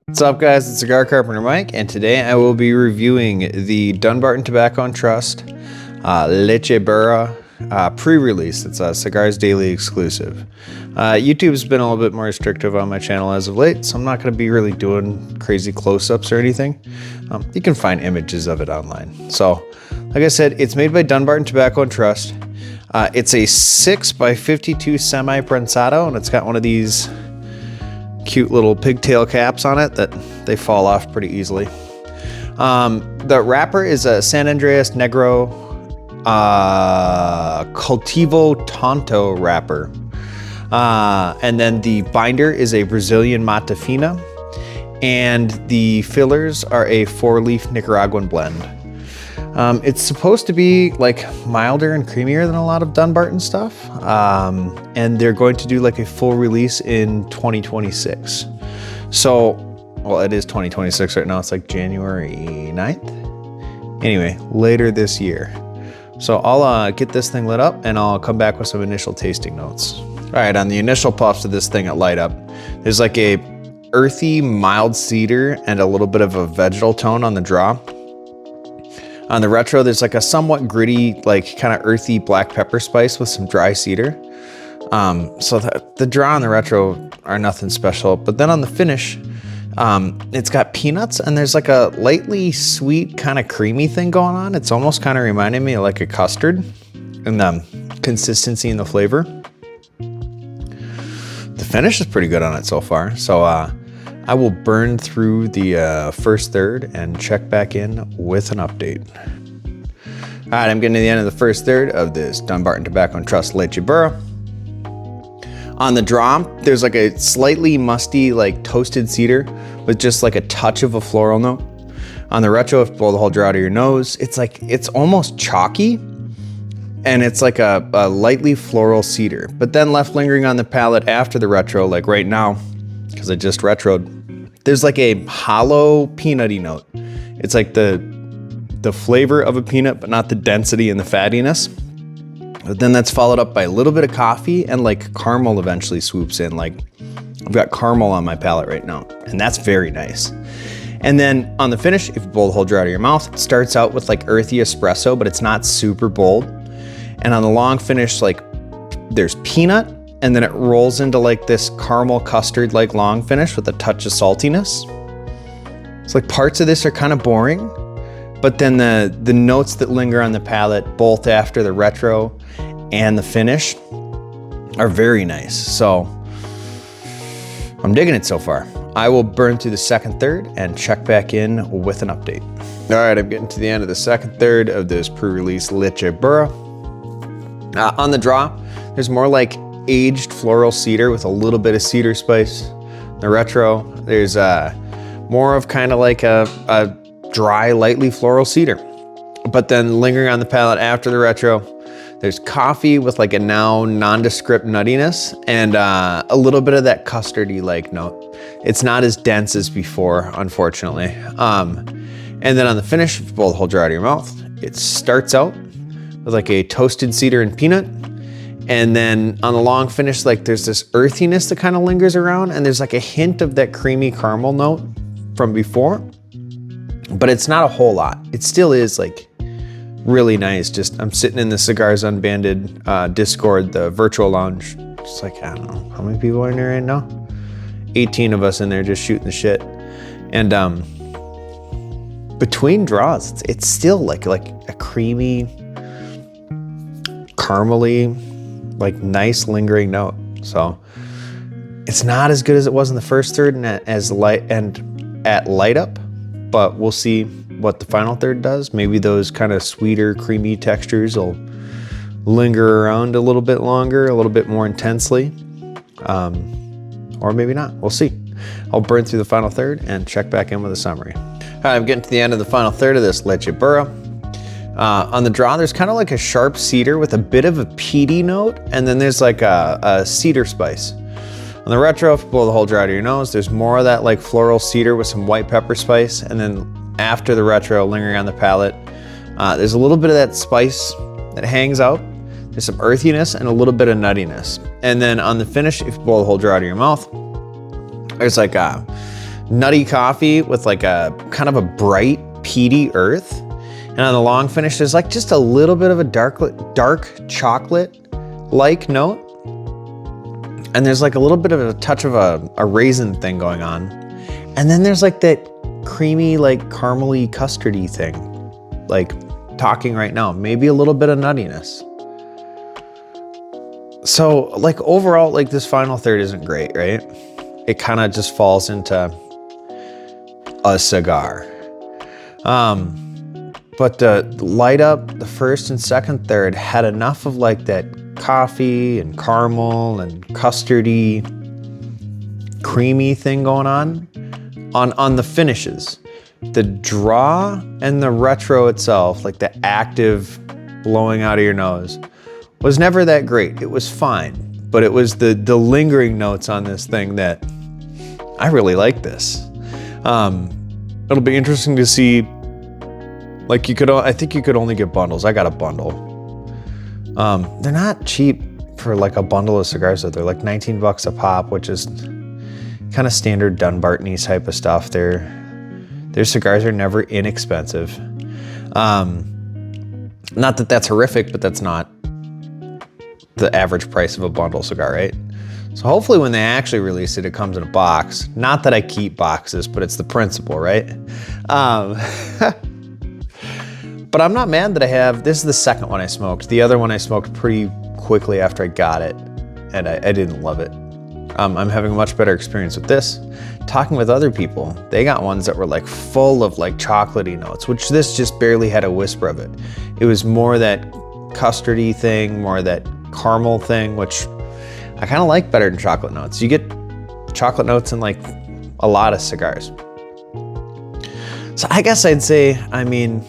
What's up, guys? It's Cigar Carpenter Mike, and today I will be reviewing the Dunbarton Tobacco and Trust Lecheburra pre-release. It's a Cigars Daily exclusive. YouTube's been a little bit more restrictive on my channel as of late, so I'm not going to be really doing crazy close-ups or anything. You can find images of it online. So, like I said, it's made by Dunbarton Tobacco and Trust. It's a 6x52 semi-prensado, and it's got one of these cute little pigtail caps on it that they fall off pretty easily. The wrapper is a San Andreas Negro Cultivo Tonto wrapper. And then the binder is a Brazilian Mata Fina, and the fillers are a 4-leaf Nicaraguan blend. It's supposed to be like milder and creamier than a lot of Dunbarton stuff. And they're going to do like a full release in 2026. So, well, it is 2026 right now. It's like January 9th. Anyway, later this year. So I'll get this thing lit up and I'll come back with some initial tasting notes. All right, on the initial puffs of this thing at light up, there's like a earthy, mild cedar and a little bit of a vegetal tone on the draw. On the retro, there's like a somewhat gritty, like kind of earthy black pepper spice with some dry cedar. So the draw on the retro are nothing special, but then on the finish, it's got peanuts and there's like a lightly sweet kind of creamy thing going on. It's almost kind of reminding me of like a custard in the consistency and the flavor. The finish is pretty good on it so far. So I will burn through the first third and check back in with an update. All right, I'm getting to the end of the first third of this Dunbarton Tobacco and Trust Lecheburra. On the draw, there's like a slightly musty, like toasted cedar with just like a touch of a floral note. On the retro, if you blow the whole draw to your nose, it's almost chalky, and it's like a lightly floral cedar. But then left lingering on the palate after the retro, like right now, because I just retroed, there's like a hollow peanutty note. It's like the flavor of a peanut, but not the density and the fattiness. But then that's followed up by a little bit of coffee, and like caramel eventually swoops in. Like I've got caramel on my palate right now, and that's very nice. And then on the finish, if you blow the whole jar out of your mouth, it starts out with like earthy espresso, but it's not super bold. And on the long finish, like there's peanut, and then it rolls into like this caramel custard like long finish with a touch of saltiness. It's like parts of this are kind of boring, but then the notes that linger on the palate both after the retro and the finish are very nice. So I'm digging it so far. I will burn through the second third and check back in with an update. All right, I'm getting to the end of the second third of this pre-release Lecheburra. On the draw, there's more like aged floral cedar with a little bit of cedar spice. The retro, there's more of kind of like a dry, lightly floral cedar. But then lingering on the palate after the retro, there's coffee with like a now nondescript nuttiness and a little bit of that custardy like note. It's not as dense as before, unfortunately. And then on the finish, if you pull the whole jar out of your mouth, it starts out with like a toasted cedar and peanut. And then on the long finish, like there's this earthiness that kind of lingers around, and there's like a hint of that creamy caramel note from before, but it's not a whole lot. It still is like really nice. Just I'm sitting in the Cigars Unbanded Discord, the virtual lounge. Just like, I don't know, how many people are in there right now? 18 of us in there just shooting the shit. And between draws, it's still like a creamy, caramely, like nice lingering note. So it's not as good as it was in the first third and at light up, but we'll see what the final third does. Maybe those kind of sweeter, creamy textures will linger around a little bit longer, a little bit more intensely, or maybe not. We'll see. I'll burn through the final third and check back in with a summary. All right, I'm getting to the end of the final third of this Lecheburra. On the draw, there's kind of like a sharp cedar with a bit of a peaty note, and then there's like a cedar spice. On the retro, if you blow the whole jar out of your nose, there's more of that like floral cedar with some white pepper spice, and then after the retro, lingering on the palate, There's a little bit of that spice that hangs out. There's some earthiness and a little bit of nuttiness. And then on the finish, if you blow the whole jar out of your mouth, there's like a nutty coffee with like a kind of a bright, peaty earth. And on the long finish, there's like just a little bit of a dark chocolate-like note. And there's like a little bit of a touch of a raisin thing going on. And then there's like that creamy, like caramely, custardy thing. Like talking right now, maybe a little bit of nuttiness. So like overall, like this final third isn't great, right? It kind of just falls into a cigar. But the light up, the first and second third had enough of like that coffee and caramel and custardy, creamy thing going on the finishes. The draw and the retro itself, like the active blowing out of your nose, was never that great. It was fine, but it was the lingering notes on this thing that I really like this. It'll be interesting to see. Like I think you could only get bundles. I got a bundle. They're not cheap for like a bundle of cigars though. They're like 19 bucks a pop, which is kind of standard Dunbarton-y type of stuff. Their cigars are never inexpensive. Not that that's horrific, but that's not the average price of a bundle cigar, right? So hopefully when they actually release it, it comes in a box. Not that I keep boxes, but it's the principle, right? But I'm not mad that I have, this is the second one I smoked. The other one I smoked pretty quickly after I got it, and I didn't love it. I'm having a much better experience with this. Talking with other people, they got ones that were like full of like chocolatey notes, which this just barely had a whisper of it. It was more that custardy thing, more that caramel thing, which I kind of like better than chocolate notes. You get chocolate notes in like a lot of cigars. So I guess I'd say, I mean,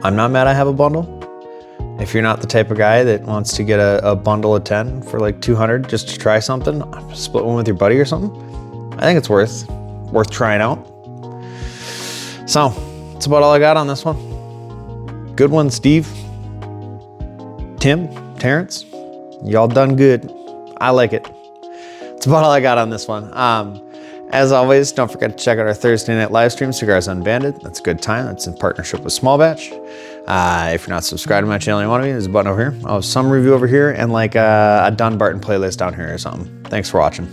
I'm not mad I have a bundle. If you're not the type of guy that wants to get a bundle of 10 for like 200 just to try something, split one with your buddy or something, I think it's worth trying out. So that's about all I got on this one. Good one, Steve, Tim, Terrence. Y'all done good. I like it. That's about all I got on this one. As always, don't forget to check out our Thursday night live stream, Cigars Unbanded. That's a good time. That's in partnership with Small Batch. If you're not subscribed to my channel, you want to be, there's a button over here. I'll have some review over here and like a Dunbarton playlist down here or something. Thanks for watching.